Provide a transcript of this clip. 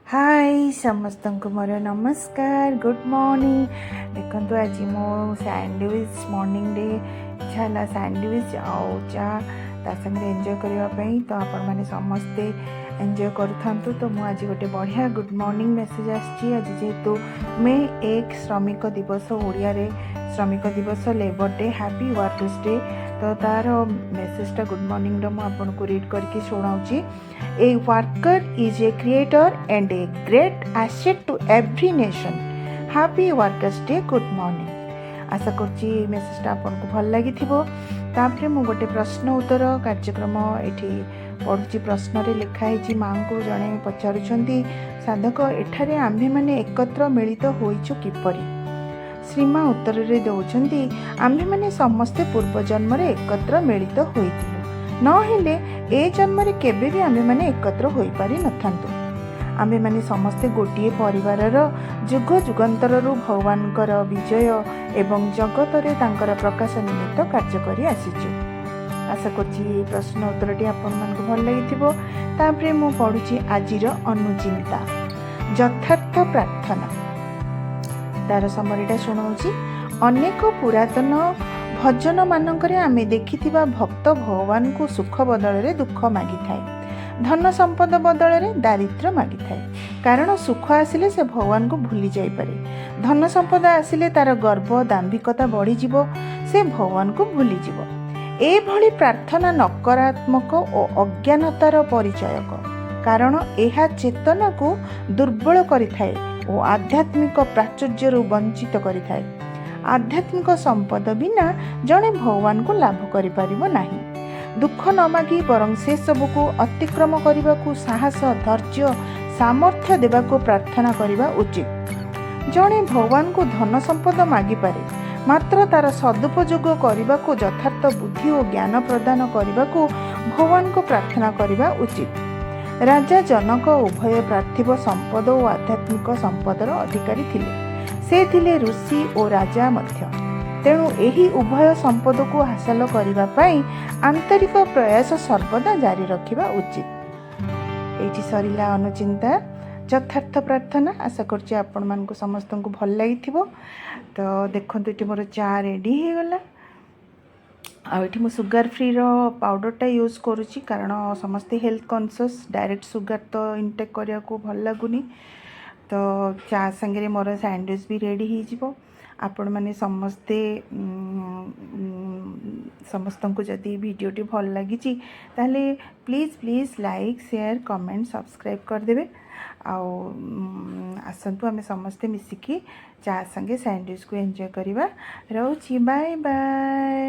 हाय समस्त को मोर नमस्कार गुड मॉर्निंग। देखो आज मो सैंडविच मॉर्निंग डे इच्छा है सैंडविच आउ चा संगे एंजॉय करने तो आपण मैंने समस्ते एंजॉय करूँ। तो मुझे आज गोटे बढ़िया गुड मॉर्निंग मेसेज आसी। आज जेहेतु मे 1 श्रमिक दिवस ओडिया रे श्रमिक दिवस labour day happy workers day. तो तार मेसेजटा गुड मॉर्निंग रो आपको रीड करके शुणाऊँगी। A worker is a creator and a great asset to every nation. Happy workers day good morning. आशा करुच्ची मेसेजटा आपको भल लगी। तापर मु गोटे प्रश्न उत्तर कार्यक्रम ये पढ़ुची। प्रश्न रे लिखाई माँ को जड़े पचारुंट साधक एठारे आम्भे माने एकत्र मिलित होइछु किपरि। श्रीमा उत्तर रे दौरान आम्भे माने समस्ते पूर्व जन्म रे एकत्र मिलित होइथिलु, नहेले ए जन्म रे केबे भी आम्भे माने एकत्र होई पारि नथांतु। आम्भे माने समस्ते गोटिए परिवारर जुग जुगांतर भगवानकर विजय एवं जगत रे तांकर प्रकाश निमित्त कार्य करि आसीछु। आशा करछि प्रश्न उत्तरटी आपण मानकु भल लागिथिबो। तापरे मु पढुछि आजिर अनुचिंता यथार्थ प्रार्थना। तार समरीटा शुणाऊँगी। अनेक पुरातन भजन मानकरे आमे देखिथिबा भक्त भगवान को सुख बदल रे दुख मागी थाए, धन संपद बदल रे दारिद्र्य मागी थाए। कारण सुख आसिले से भगवान को भूली जाई पारे, धन संपद आसिले तार गर्व दाम्भिकता बढ़ी जिवो, से भगवान को भूली जिवो। ए भली प्रार्थना नकारात्मक और अज्ञानतार परिचयक, कारण एहा चेतना को दुर्बल करिथाए और आध्यात्मिक प्राचुर्य वंचित करिथाए। आध्यात्मिक संपद बिना जड़े भगवान को लाभ करि परिबो नाही। दुख न मागी बरं से सब को अतिक्रम करने को साहस धैर्य सामर्थ्य देवा को प्रार्थना करने उचित। जड़े भगवान को धन संपद मागी पारे, मात्र तार सदुपयोग करने को यथार्थ बुद्धि और ज्ञान प्रदान करने को भगवान को प्रार्थना करने उचित। राजा जनक उभय पार्थिव संपद और आध्यात्मिक संपदर अधिकारी थिले। से थिले ऋषि और राजा मध्य। तेणु एही उभय संपद को हासिल करने पाई आंतरिक प्रयास सर्वदा जारी रखिबा उचित। एठी सरिला अनुचिंता यथार्थ प्रार्थना। आशा करछि आपण मानकु समस्त को भल लागिथिबो। तो देखंतु एठी मोर चा रेडी हे गला। आ एठी मु सुगर फ्री रो पाउडरटा यूज करूची, कारण समस्ते हेल्थ कॉन्शियस डायरेक्ट सुगर तो इनटेक करिया को भल लागुनी। तो चा संगे मोर सैंडविच भी रेडी हो जिवो। आपण माने समस्ते समस्त को जदि वीडियोटी भल लगी ताले please please like share comment subscribe करदेवे। आसतु आमे समस्ते मिसिकी चा संगे सैंडविच को एंजॉय करिबा। रहउची बाय बाय।